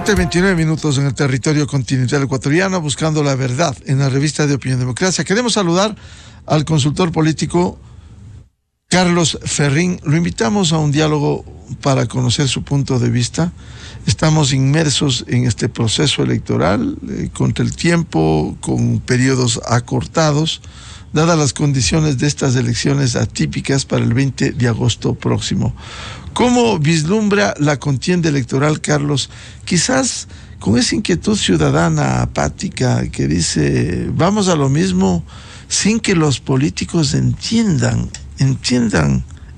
7:29 en el territorio continental ecuatoriano, buscando la verdad en la revista de Opinión Democracia. Queremos saludar al consultor político Carlos Ferrín. Lo invitamos a un diálogo para conocer su punto de vista. Estamos inmersos en este proceso electoral contra el tiempo, con periodos acortados, dadas las condiciones de estas elecciones atípicas para el 20 de agosto próximo. ¿Cómo vislumbra la contienda electoral, Carlos? Quizás con esa inquietud ciudadana apática que dice, vamos a lo mismo, sin que los políticos entiendan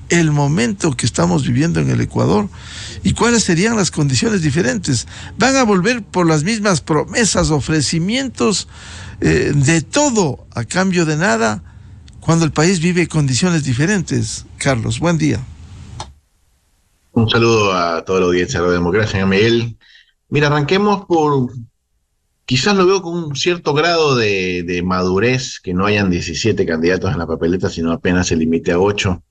el momento que estamos viviendo en el Ecuador y cuáles serían las condiciones diferentes. ¿Van a volver por las mismas promesas, ofrecimientos de todo a cambio de nada, cuando el país vive condiciones diferentes? Carlos, buen día. Un saludo a toda la audiencia de la democracia, señor Miguel. Mira, arranquemos por, quizás lo veo con un cierto grado de madurez, que no hayan 17 candidatos en la papeleta, sino apenas se limite a 8,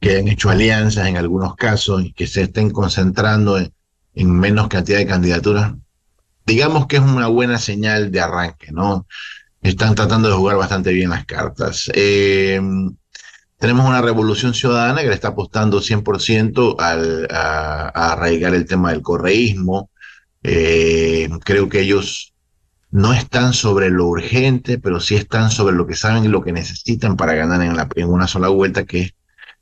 que hayan hecho alianzas en algunos casos y que se estén concentrando en menos cantidad de candidaturas. Digamos que es una buena señal de arranque, ¿no? Están tratando de jugar bastante bien las cartas. Tenemos una revolución ciudadana que le está apostando 100% a arraigar el tema del correísmo. Creo que ellos no están sobre lo urgente, pero sí están sobre lo que saben y lo que necesitan para ganar en una sola vuelta, que es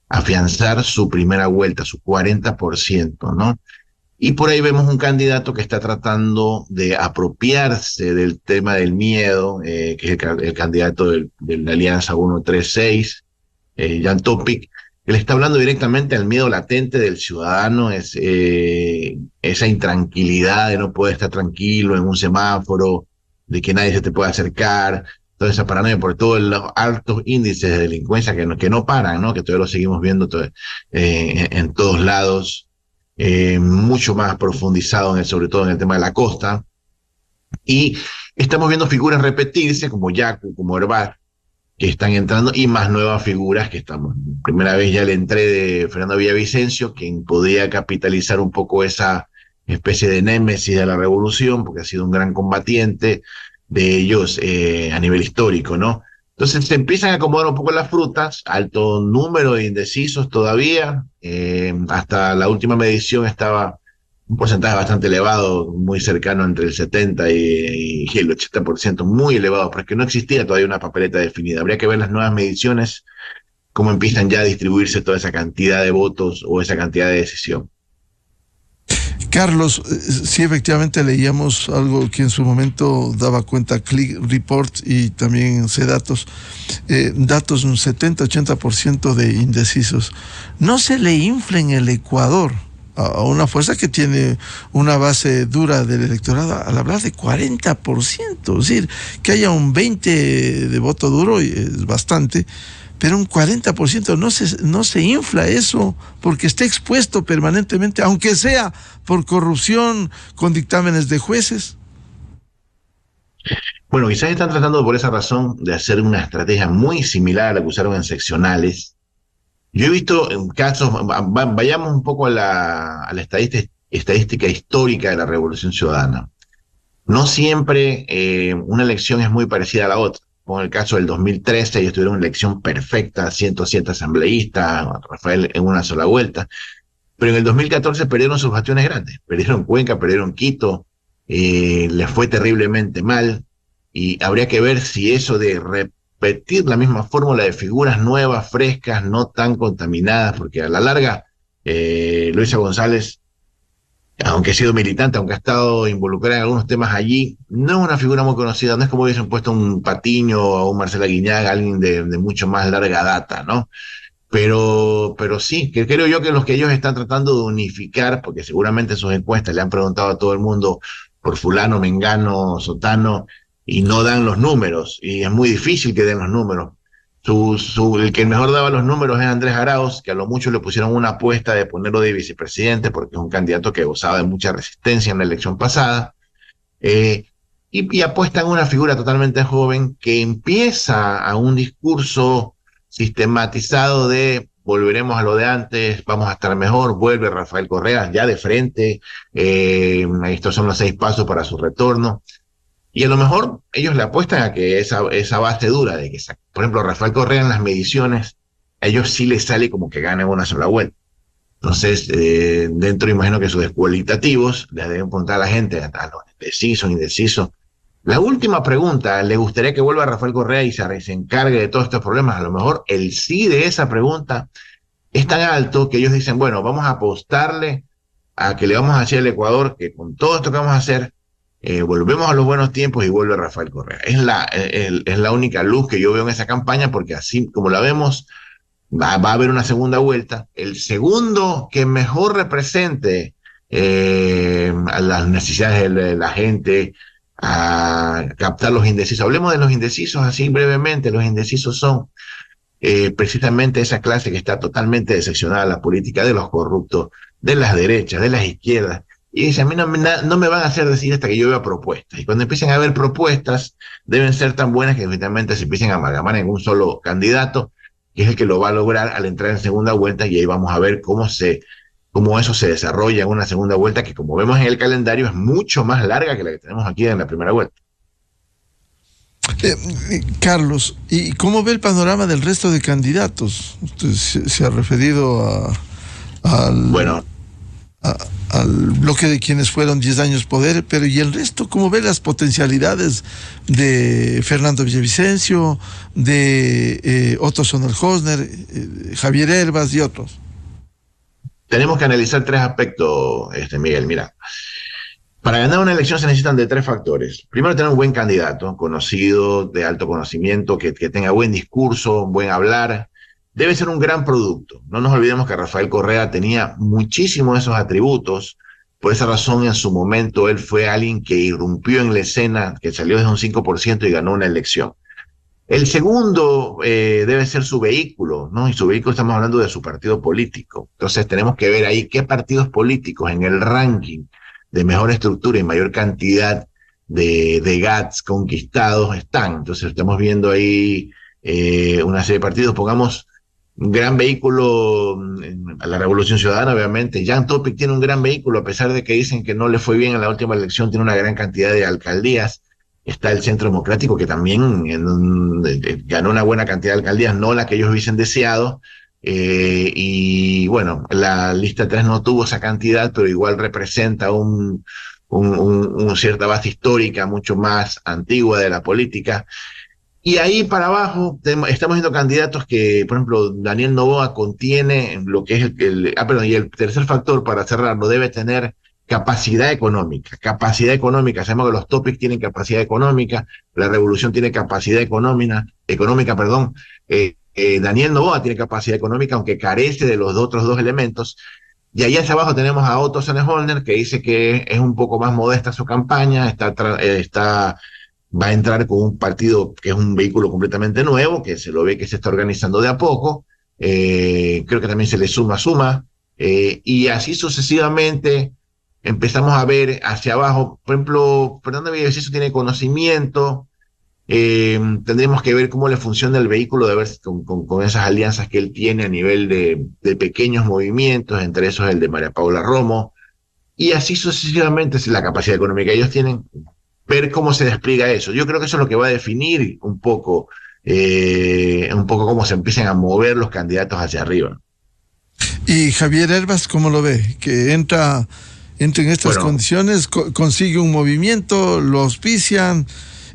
afianzar su primera vuelta, su 40%, ¿no? Y por ahí vemos un candidato que está tratando de apropiarse del tema del miedo, que es el candidato de la Alianza 136, Jan Topic. Él está hablando directamente al miedo latente del ciudadano, esa intranquilidad de no poder estar tranquilo en un semáforo, de que nadie se te puede acercar, toda esa paranoia por todos los altos índices de delincuencia que no paran, ¿no? Que todavía lo seguimos viendo en todos lados, mucho más profundizado, sobre todo en el tema de la costa. Y estamos viendo figuras repetirse, como Yacu, como Herbaz, que están entrando, y más nuevas figuras que estamos. Primera vez ya le entré de Fernando Villavicencio, quien podía capitalizar un poco esa especie de némesis de la revolución, porque ha sido un gran combatiente de ellos a nivel histórico, ¿no? Entonces se empiezan a acomodar un poco las frutas, alto número de indecisos todavía, hasta la última medición estaba un porcentaje bastante elevado, muy cercano entre el 70 y el 80%, muy elevado, porque no existía todavía una papeleta definida. Habría que ver las nuevas mediciones, cómo empiezan ya a distribuirse toda esa cantidad de votos o esa cantidad de decisión. Carlos, sí, efectivamente leíamos algo que en su momento daba cuenta Click Report y también C-Datos, datos un 70-80% de indecisos. No se le infla en el Ecuador a una fuerza que tiene una base dura del electorado al hablar de 40%, es decir, que haya un 20% de voto duro es bastante, pero un 40% no se infla eso porque está expuesto permanentemente, aunque sea por corrupción con dictámenes de jueces. Bueno, quizás están tratando por esa razón de hacer una estrategia muy similar a la que usaron en seccionales. Yo he visto en casos, vayamos un poco a la estadística histórica de la Revolución Ciudadana. No siempre una elección es muy parecida a la otra. Como en el caso del 2013, ellos tuvieron una elección perfecta, 107 asambleístas, Rafael en una sola vuelta. Pero en el 2014 perdieron sus bastiones grandes. Perdieron Cuenca, perdieron Quito, les fue terriblemente mal. Y habría que ver si eso de repetir la misma fórmula de figuras nuevas, frescas, no tan contaminadas, porque a la larga, Luisa González, aunque ha sido militante, aunque ha estado involucrada en algunos temas allí, no es una figura muy conocida, no es como hubiesen puesto un Patiño o un Marcela Guiñaga, alguien de mucho más larga data, ¿no? Pero sí, que creo yo que los que ellos están tratando de unificar, porque seguramente sus encuestas le han preguntado a todo el mundo por fulano, mengano, sotano, y no dan los números, y es muy difícil que den los números. El que mejor daba los números es Andrés Arauz, que a lo mucho le pusieron una apuesta de ponerlo de vicepresidente, porque es un candidato que gozaba de mucha resistencia en la elección pasada, y apuestan una figura totalmente joven que empieza a un discurso sistematizado de volveremos a lo de antes, vamos a estar mejor, vuelve Rafael Correa ya de frente, estos son los 6 pasos para su retorno. Y a lo mejor ellos le apuestan a que esa base dura de que, por ejemplo, Rafael Correa en las mediciones, a ellos sí les sale como que ganan una sola vuelta. Entonces, dentro imagino que sus cualitativos les deben preguntar a la gente, a los indecisos. La última pregunta, ¿le gustaría que vuelva Rafael Correa y se encargue de todos estos problemas? A lo mejor el sí de esa pregunta es tan alto que ellos dicen, bueno, vamos a apostarle a que le vamos a decir al Ecuador que con todo esto que vamos a hacer, volvemos a los buenos tiempos y vuelve Rafael Correa. Es la única luz que yo veo en esa campaña, porque así como la vemos, va a haber una segunda vuelta. El segundo que mejor represente a las necesidades de la gente, a captar los indecisos. Hablemos de los indecisos así brevemente. Los indecisos son precisamente esa clase que está totalmente decepcionada de la política, de los corruptos, de las derechas, de las izquierdas. Y dice, a mí no me van a hacer decir hasta que yo vea propuestas. Y cuando empiecen a haber propuestas, deben ser tan buenas que definitivamente se empiecen a amalgamar en un solo candidato, que es el que lo va a lograr al entrar en segunda vuelta, y ahí vamos a ver cómo eso se desarrolla en una segunda vuelta, que como vemos en el calendario es mucho más larga que la que tenemos aquí en la primera vuelta. Carlos, ¿y cómo ve el panorama del resto de candidatos? Usted se ha referido Bueno, al bloque de quienes fueron 10 años poder, pero ¿y el resto? ¿Cómo ve las potencialidades de Fernando Villavicencio, de Otto Sonnenhösner, Javier Herbas y otros? tenemos que analizar 3 aspectos, Miguel. Mira, para ganar una elección se necesitan de 3 factores. Primero, tener un buen candidato, conocido, de alto conocimiento, que tenga buen discurso, buen hablar. Debe ser un gran producto. No nos olvidemos que Rafael Correa tenía muchísimos de esos atributos. Por esa razón, en su momento, él fue alguien que irrumpió en la escena, que salió desde un 5% y ganó una elección. El segundo debe ser su vehículo, ¿no? Y su vehículo, estamos hablando de su partido político. Entonces tenemos que ver ahí qué partidos políticos en el ranking de mejor estructura y mayor cantidad de GATS conquistados están. Entonces estamos viendo ahí una serie de partidos. Pongamos un gran vehículo a la Revolución Ciudadana, obviamente. Jan Topic tiene un gran vehículo, a pesar de que dicen que no le fue bien en la última elección, tiene una gran cantidad de alcaldías. Está el Centro Democrático, que también ganó una buena cantidad de alcaldías, no la que ellos hubiesen deseado. Y bueno, la lista 3 no tuvo esa cantidad, pero igual representa una cierta base histórica mucho más antigua de la política. Y ahí para abajo estamos viendo candidatos que, por ejemplo, Daniel Noboa contiene lo que es y el tercer factor, para cerrarlo, debe tener capacidad económica. Sabemos que los Topics tienen capacidad económica, la Revolución tiene capacidad económica, perdón. Daniel Noboa tiene capacidad económica, aunque carece de los otros 2 elementos. Y ahí hacia abajo tenemos a Otto Sonnenhösner, que dice que es un poco más modesta su campaña, va a entrar con un partido que es un vehículo completamente nuevo, que se lo ve que se está organizando de a poco. Creo que también se le suma, y así sucesivamente. Empezamos a ver hacia abajo, por ejemplo, Fernando Villavicencio tiene conocimiento, tendremos que ver cómo le funciona el vehículo, de ver con esas alianzas que él tiene a nivel de pequeños movimientos, entre esos el de María Paula Romo, y así sucesivamente es la capacidad económica que ellos tienen, ver cómo se despliega eso. Yo creo que eso es lo que va a definir un poco cómo se empiezan a mover los candidatos hacia arriba. ¿Y Javier Herbas cómo lo ve? Que entra en estas condiciones, consigue un movimiento, lo auspician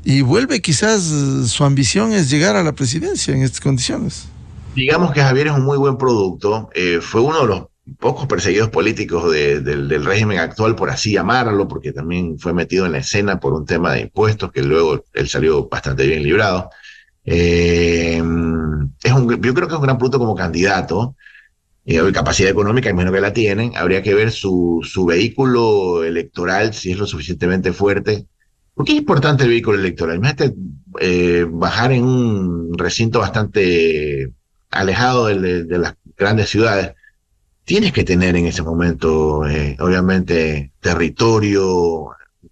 y vuelve. Quizás su ambición es llegar a la presidencia en estas condiciones. Digamos que Javier es un muy buen producto, fue uno de los pocos perseguidos políticos del régimen actual, por así llamarlo, porque también fue metido en la escena por un tema de impuestos, que luego él salió bastante bien librado. Yo creo que es un gran producto como candidato. Capacidad económica, imagino que la tienen. Habría que ver su vehículo electoral, si es lo suficientemente fuerte. ¿Por qué es importante el vehículo electoral? Imagínate bajar en un recinto bastante alejado de las grandes ciudades. Tienes que tener en ese momento, obviamente, territorio,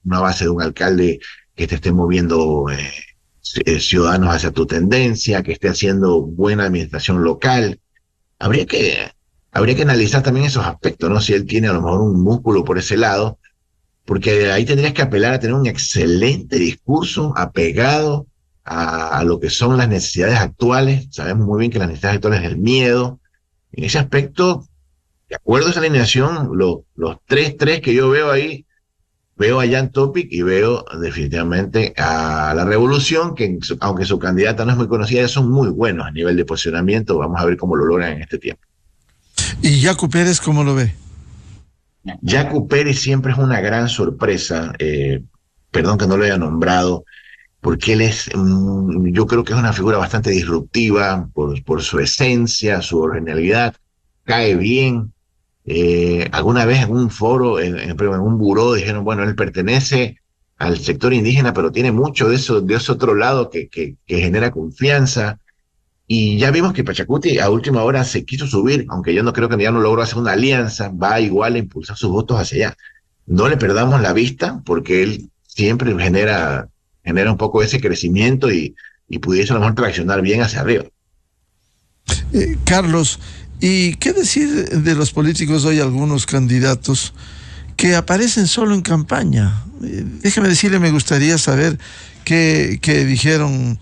una base de un alcalde que te esté moviendo ciudadanos hacia tu tendencia, que esté haciendo buena administración local. habría que, habría que analizar también esos aspectos, ¿no? Si él tiene a lo mejor un músculo por ese lado, porque ahí tendrías que apelar a tener un excelente discurso apegado a lo que son las necesidades actuales. Sabemos muy bien que las necesidades actuales es el miedo. En ese aspecto, de acuerdo a esa alineación, los 3-3 que yo veo ahí, veo a Jan Topic y veo definitivamente a la Revolución, que aunque su candidata no es muy conocida, son muy buenos a nivel de posicionamiento. Vamos a ver cómo lo logran en este tiempo. ¿Y Yacu Pérez cómo lo ve? Jaco Pérez siempre es una gran sorpresa, perdón que no lo haya nombrado, porque él es, yo creo que es una figura bastante disruptiva por su esencia, su originalidad, cae bien. Alguna vez en un foro, en un buró, dijeron, bueno, él pertenece al sector indígena, pero tiene mucho de ese otro lado que genera confianza. Y ya vimos que Pachacuti a última hora se quiso subir, aunque yo no creo que ya no logró hacer una alianza, va igual a impulsar sus votos hacia allá. No le perdamos la vista, porque él siempre genera un poco ese crecimiento y pudiese a lo mejor traccionar bien hacia arriba. Carlos, ¿y qué decir de los políticos hoy, algunos candidatos que aparecen solo en campaña? Déjeme decirle, me gustaría saber qué dijeron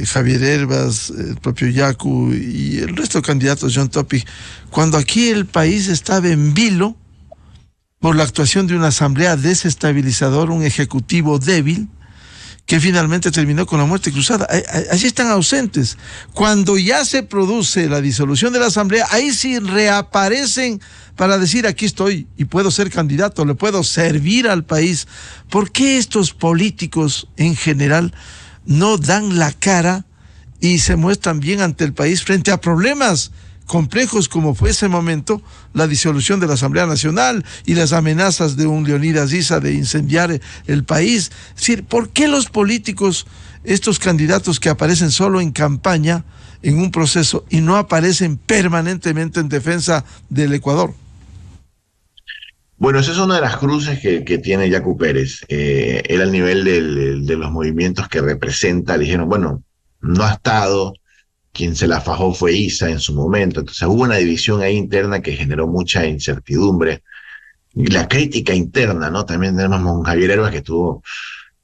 Javier Herbas, el propio Yacu y el resto de candidatos, John Topic, cuando aquí el país estaba en vilo por la actuación de una asamblea desestabilizadora, un ejecutivo débil, que finalmente terminó con la muerte cruzada. Así están ausentes. Cuando ya se produce la disolución de la asamblea, ahí sí reaparecen para decir, aquí estoy y puedo ser candidato, le puedo servir al país. ¿Por qué estos políticos en general no dan la cara y se muestran bien ante el país frente a problemas complejos como fue ese momento, la disolución de la Asamblea Nacional y las amenazas de un Leonidas Issa de incendiar el país? Es decir, ¿por qué los políticos, estos candidatos que aparecen solo en campaña, en un proceso, y no aparecen permanentemente en defensa del Ecuador? Bueno, esa es una de las cruces que tiene Yacu Pérez. Él al nivel de los movimientos que representa, le dijeron, bueno, no ha estado, quien se la fajó fue Issa en su momento. Entonces hubo una división ahí interna que generó mucha incertidumbre. Y la crítica interna, ¿no? También tenemos a un Javier Herbas que estuvo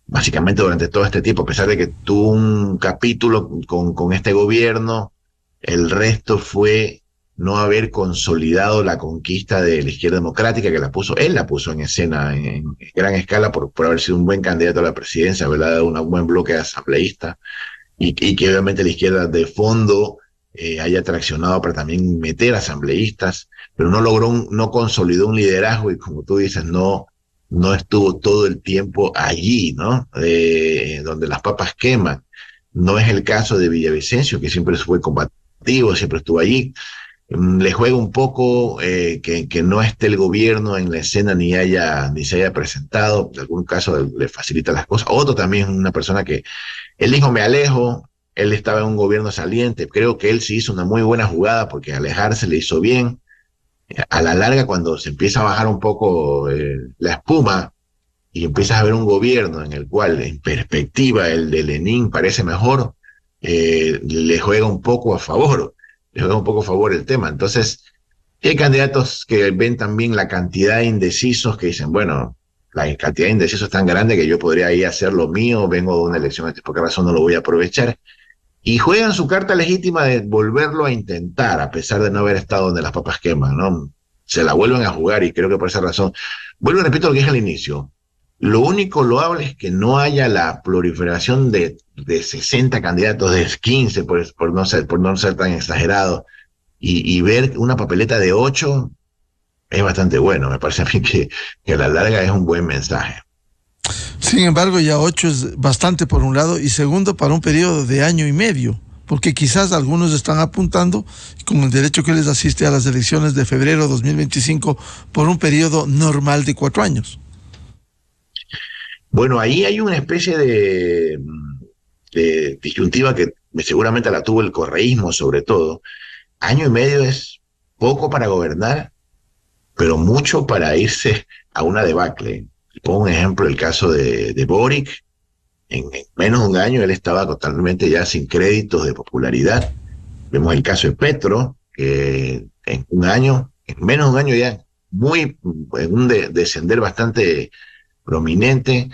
básicamente durante todo este tiempo, a pesar de que tuvo un capítulo con este gobierno, el resto fue no haber consolidado la conquista de la izquierda democrática, que él la puso en escena en gran escala por haber sido un buen candidato a la presidencia, haber dado un buen bloque asambleísta, y que obviamente la izquierda de fondo haya traccionado para también meter asambleístas, pero no logró, no consolidó un liderazgo y como tú dices, no estuvo todo el tiempo allí, ¿no? Donde las papas queman. No es el caso de Villavicencio, que siempre fue combativo, siempre estuvo allí. Le juega un poco que no esté el gobierno en la escena ni se haya presentado. En algún caso le facilita las cosas. Otro también es una persona que él dijo, me alejo. Él estaba en un gobierno saliente. Creo que él sí hizo una muy buena jugada porque alejarse le hizo bien. A la larga, cuando se empieza a bajar un poco la espuma y empiezas a ver un gobierno en el cual, en perspectiva, el de Lenin parece mejor, le juega un poco a favor, le juega un poco a favor el tema. Entonces, hay candidatos que ven también la cantidad de indecisos que dicen, bueno, la cantidad de indecisos es tan grande que yo podría ir a hacer lo mío, vengo de una elección, ¿por qué razón no lo voy a aprovechar? Y juegan su carta legítima de volverlo a intentar, a pesar de no haber estado donde las papas queman, ¿no? Se la vuelven a jugar y creo que por esa razón, vuelvo y repito lo que dije al inicio, lo único loable es que no haya la proliferación de 60 candidatos, de 15, por no ser tan exagerado, y ver una papeleta de 8 es bastante bueno, me parece a mí que a la larga es un buen mensaje. Sin embargo, ya 8 es bastante por un lado y segundo para un periodo de año y medio, porque quizás algunos están apuntando con el derecho que les asiste a las elecciones de febrero de 2025 por un periodo normal de 4 años. Bueno, ahí hay una especie de disyuntiva que seguramente la tuvo el correísmo sobre todo. Año y medio es poco para gobernar, pero mucho para irse a una debacle. Pongo un ejemplo, el caso de Boric. En menos de un año él estaba totalmente ya sin créditos de popularidad. Vemos el caso de Petro, que en un año, en menos de un año ya, en un descender bastante prominente.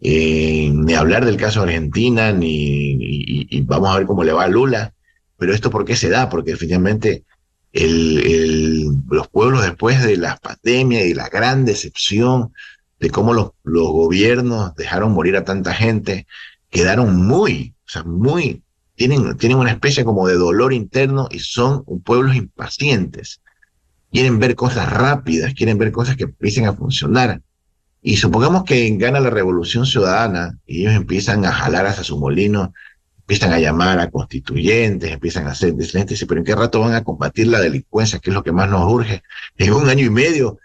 Ni hablar del caso de Argentina, y vamos a ver cómo le va a Lula. Pero esto, ¿por qué se da? Porque efectivamente los pueblos, después de la pandemia y la gran decepción de cómo los gobiernos dejaron morir a tanta gente, quedaron o sea, tienen una especie como de dolor interno y son pueblos impacientes. Quieren ver cosas rápidas, quieren ver cosas que empiecen a funcionar. Y supongamos que gana la revolución ciudadana y ellos empiezan a jalar hacia su molino, empiezan a llamar a constituyentes, empiezan a hacer disidentes, pero ¿en qué rato van a combatir la delincuencia, que es lo que más nos urge? En un año y medio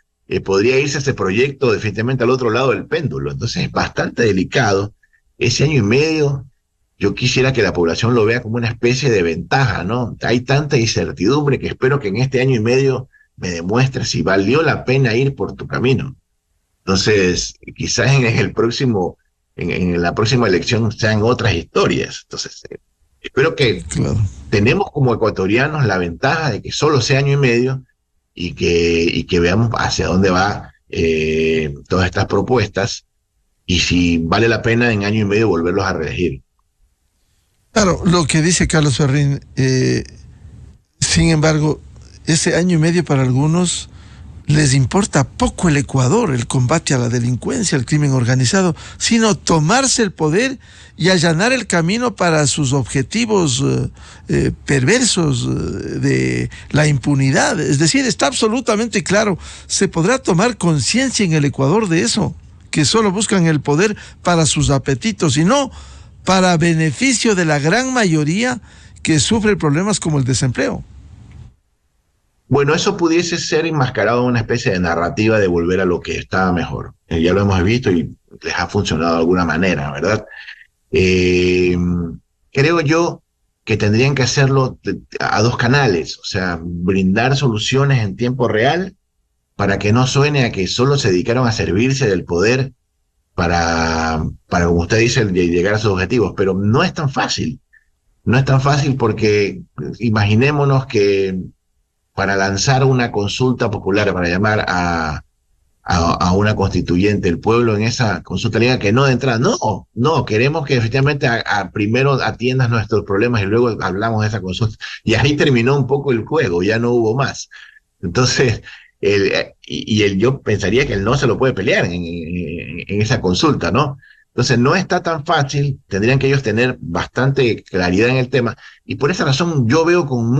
podría irse ese proyecto definitivamente al otro lado del péndulo. Entonces es bastante delicado. Ese año y medio, yo quisiera que la población lo vea como una especie de ventaja, ¿no? Hay tanta incertidumbre que espero que en este año y medio me demuestres si valió la pena ir por tu camino. Entonces, quizás en la próxima elección sean otras historias. Entonces, espero que Claro. tenemos como ecuatorianos la ventaja de que solo sea año y medio y que veamos hacia dónde va todas estas propuestas y si vale la pena en año y medio volverlos a reelegir. Claro, lo que dice Carlos Ferrín, sin embargo, ese año y medio para algunos les importa poco el Ecuador, el combate a la delincuencia, el crimen organizado, sino tomarse el poder y allanar el camino para sus objetivos perversos de la impunidad. Es decir, está absolutamente claro, se podrá tomar conciencia en el Ecuador de eso, que solo buscan el poder para sus apetitos y no para beneficio de la gran mayoría que sufre problemas como el desempleo. Bueno, eso pudiese ser enmascarado en una especie de narrativa de volver a lo que estaba mejor. Ya lo hemos visto y les ha funcionado de alguna manera, ¿verdad? Eh, Creo yo que tendrían que hacerlo a dos canales, o sea, brindar soluciones en tiempo real para que no suene a que solo se dedicaron a servirse del poder como usted dice, llegar a sus objetivos, pero no es tan fácil. No es tan fácil porque imaginémonos que para lanzar una consulta popular, para llamar a una constituyente, el pueblo en esa consulta diga que no de entrada. No, no, queremos que efectivamente primero atiendas nuestros problemas y luego hablamos de esa consulta. Y ahí terminó un poco el juego, ya no hubo más. Entonces, yo pensaría que el no se lo puede pelear en esa consulta, ¿no? Entonces, no está tan fácil, tendrían que ellos tener bastante claridad en el tema, y por esa razón yo veo con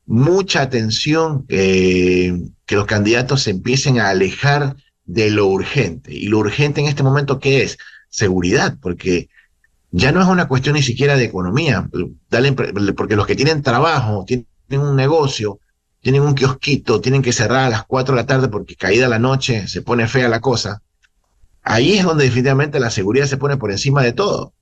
mucha atención que los candidatos se empiecen a alejar de lo urgente. Y lo urgente en este momento, ¿qué es? Seguridad, porque ya no es una cuestión ni siquiera de economía, porque los que tienen trabajo, tienen un negocio, tienen un kiosquito, tienen que cerrar a las 4 de la tarde porque caída la noche se pone fea la cosa. Ahí es donde definitivamente la seguridad se pone por encima de todo.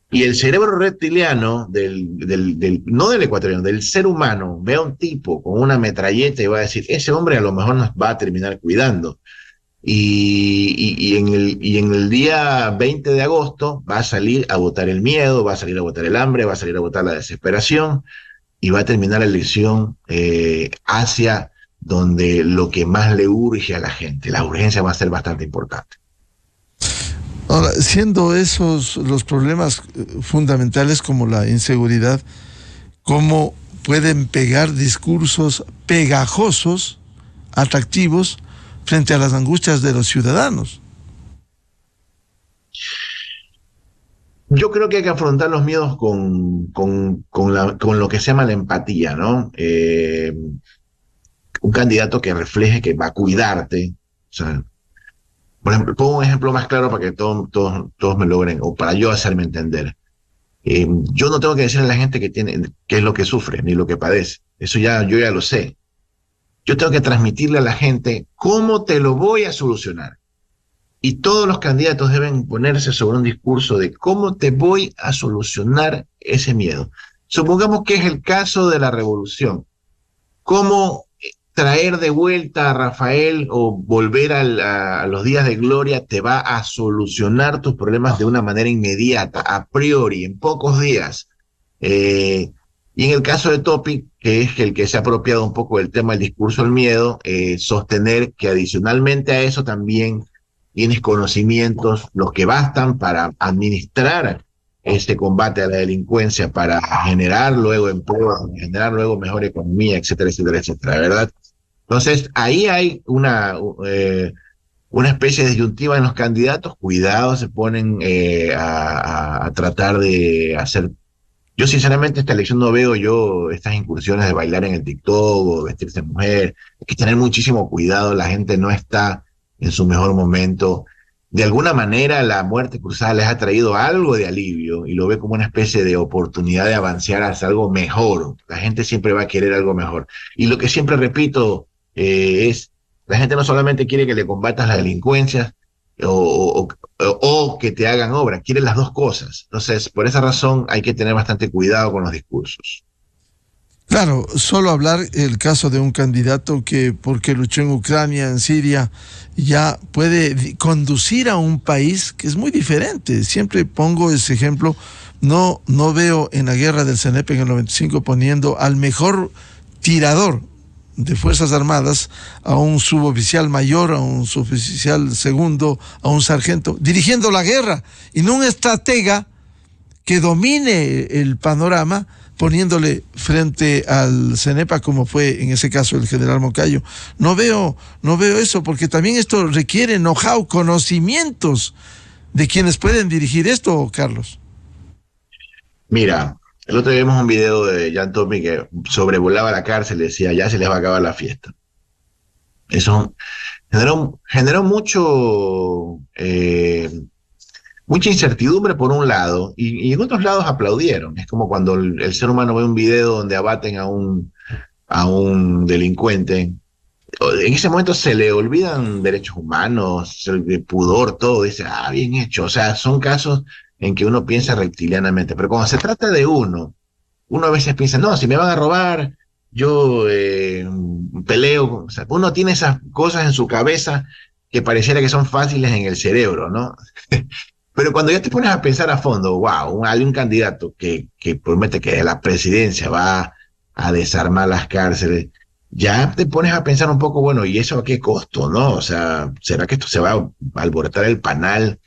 Y el cerebro reptiliano, no del ecuatoriano, del ser humano, ve a un tipo con una metralleta y va a decir, ese hombre a lo mejor nos va a terminar cuidando. Y en el día 20 de agosto va a salir a votar el miedo, va a salir a votar el hambre, va a salir a votar la desesperación y va a terminar la elección hacia donde lo que más le urge a la gente. La urgencia va a ser bastante importante. Ahora, siendo esos los problemas fundamentales como la inseguridad, ¿cómo pueden pegar discursos pegajosos, atractivos, frente a las angustias de los ciudadanos? Yo creo que hay que afrontar los miedos con lo que se llama la empatía, ¿no? Un candidato que refleje que va a cuidarte. O sea, por ejemplo, pongo un ejemplo más claro para que todos me logren, o para yo hacerme entender. Yo no tengo que decirle a la gente qué es lo que sufre, ni lo que padece. Eso yo ya lo sé. Yo tengo que transmitirle a la gente cómo te lo voy a solucionar. Y todos los candidatos deben ponerse sobre un discurso de cómo te voy a solucionar ese miedo. Supongamos que es el caso de la revolución. ¿Cómo traer de vuelta a Rafael o volver a los días de gloria te va a solucionar tus problemas de una manera inmediata, a priori, en pocos días? Y en el caso de Topic, que es el que se ha apropiado un poco del tema del discurso del miedo, sostener que adicionalmente a eso también tienes conocimientos, los que bastan para administrar este combate a la delincuencia, para generar luego empleo, generar luego mejor economía, etcétera, etcétera, etcétera, ¿verdad? Entonces, ahí hay una especie de disyuntiva en los candidatos. Cuidado, se ponen a tratar de hacer. Yo sinceramente esta elección no veo yo estas incursiones de bailar en el TikTok o vestirse de mujer. Hay que tener muchísimo cuidado, la gente no está en su mejor momento. De alguna manera la muerte cruzada les ha traído algo de alivio y lo ve como una especie de oportunidad de avanzar hacia algo mejor. La gente siempre va a querer algo mejor. Y lo que siempre repito es, la gente no solamente quiere que le combatas la delincuencia, o, o que te hagan obra, quieren las dos cosas. Entonces, por esa razón hay que tener bastante cuidado con los discursos. Claro, solo hablar el caso de un candidato que porque luchó en Ucrania, en Siria, ya puede conducir a un país que es muy diferente. Siempre pongo ese ejemplo. No veo en la guerra del CENEP en el 95 poniendo al mejor tirador de Fuerzas Armadas, a un suboficial mayor, a un suboficial segundo, a un sargento, dirigiendo la guerra, y no un estratega que domine el panorama, poniéndole frente al CENEPA, como fue en ese caso el general Moncayo. No veo eso, porque también esto requiere know-how, conocimientos de quienes pueden dirigir esto, Carlos. Mira, el otro día vimos un video de Jan Tommy que sobrevolaba la cárcel y decía, ya se les va a acabar la fiesta. Eso generó mucha incertidumbre por un lado, y en otros lados aplaudieron. Es como cuando el ser humano ve un video donde abaten a un delincuente. En ese momento se le olvidan derechos humanos, el pudor, todo. Dice, bien hecho. O sea, son casos en que uno piensa reptilianamente. Pero cuando se trata de uno a veces piensa, no, si me van a robar, yo peleo. O sea, uno tiene esas cosas en su cabeza que pareciera que son fáciles en el cerebro, ¿no? Pero cuando ya te pones a pensar a fondo, wow, hay un candidato que promete que de la presidencia va a desarmar las cárceles, ya te pones a pensar un poco, bueno, ¿y eso a qué costo, no? O sea, ¿será que esto se va a alborotar el panal?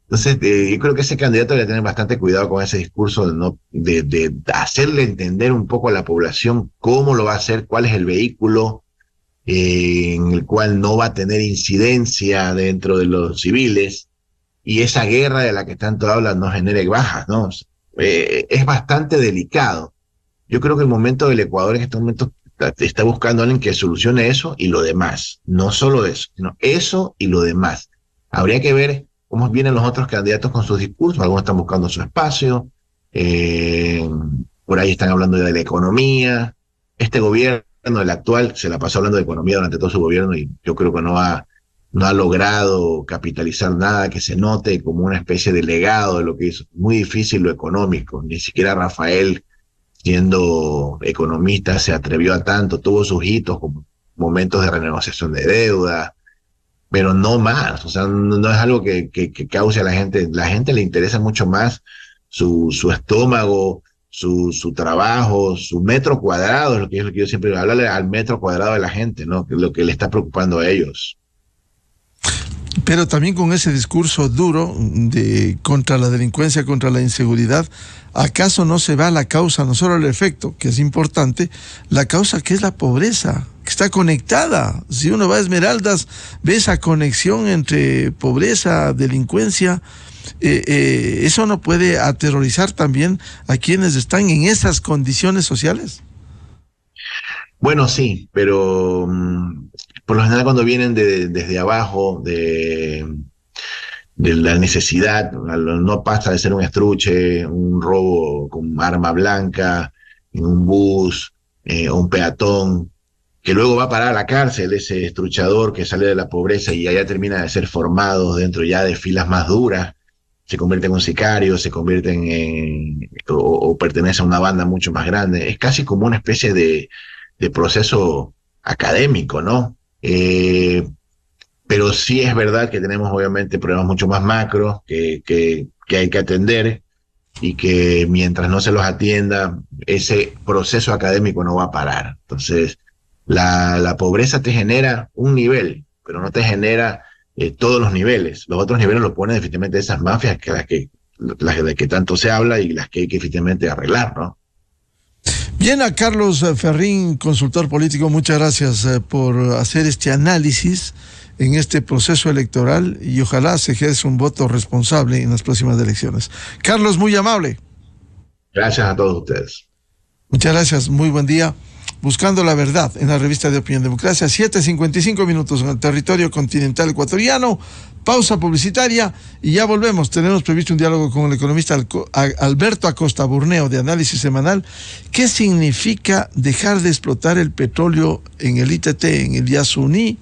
Entonces, yo creo que ese candidato debe tener bastante cuidado con ese discurso de hacerle entender un poco a la población cómo lo va a hacer, cuál es el vehículo en el cual no va a tener incidencia dentro de los civiles, y esa guerra de la que tanto hablan no genere bajas, ¿no? Es bastante delicado. Yo creo que el momento del Ecuador en este momento está buscando a alguien que solucione eso y lo demás. No solo eso, sino eso y lo demás. Habría que ver cómo vienen los otros candidatos con sus discursos. Algunos están buscando su espacio, por ahí están hablando de la economía. Este gobierno, el actual, se la pasó hablando de economía durante todo su gobierno y yo creo que no ha logrado capitalizar nada que se note como una especie de legado de lo que hizo. Muy difícil lo económico. Ni siquiera Rafael, siendo economista, se atrevió a tanto. Tuvo sus hitos como momentos de renegociación de deuda, pero no más. O sea, no es algo que cause a la gente. La gente le interesa mucho más su estómago, su trabajo, su metro cuadrado, es lo que yo siempre hablo, al metro cuadrado de la gente, ¿no? Que es lo que le está preocupando a ellos. Pero también con ese discurso duro contra la delincuencia, contra la inseguridad, ¿acaso no se va a la causa, no solo el efecto, que es importante, la causa que es la pobreza, que está conectada? Si uno va a Esmeraldas, ve esa conexión entre pobreza, delincuencia. ¿Eso no puede aterrorizar también a quienes están en esas condiciones sociales? Bueno, sí, pero por lo general cuando vienen desde abajo, de la necesidad, no pasa de ser un estruche, un robo con arma blanca, en un bus, o un peatón, que luego va a parar a la cárcel, ese estruchador que sale de la pobreza y allá termina de ser formado dentro ya de filas más duras, se convierte en un sicario, se convierte o pertenece a una banda mucho más grande. Es casi como una especie de proceso académico, ¿no? Pero sí es verdad que tenemos obviamente problemas mucho más macros que hay que atender. y que mientras no se los atienda, ese proceso académico no va a parar. Entonces, la pobreza te genera un nivel, pero no te genera todos los niveles. Los otros niveles los ponen efectivamente esas mafias las de que tanto se habla y las que hay que efectivamente arreglar, ¿no? Bien, a Carlos Ferrín, consultor político, muchas gracias por hacer este análisis en este proceso electoral y ojalá se ejerza un voto responsable en las próximas elecciones. Carlos, muy amable. Gracias a todos ustedes. Muchas gracias, muy buen día. Buscando la verdad en la revista de Opinión Democracia, 7:55 en el territorio continental ecuatoriano. Pausa publicitaria y ya volvemos. Tenemos previsto un diálogo con el economista Alberto Acosta Burneo de Análisis Semanal. ¿Qué significa dejar de explotar el petróleo en el ITT, en el Yasuní?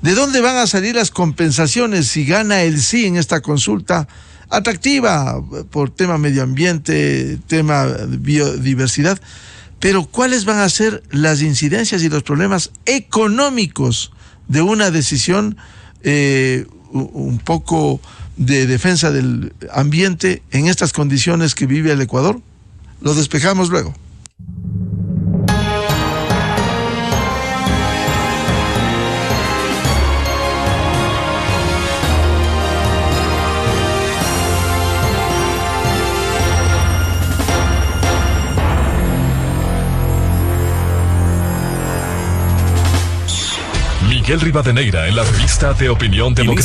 ¿De dónde van a salir las compensaciones si gana el sí en esta consulta atractiva por tema medio ambiente, tema biodiversidad? Pero ¿cuáles van a ser las incidencias y los problemas económicos de una decisión un poco de defensa del ambiente en estas condiciones que vive el Ecuador? Lo despejamos luego. Miguel Rivadeneira en la revista de Opinión Democrática.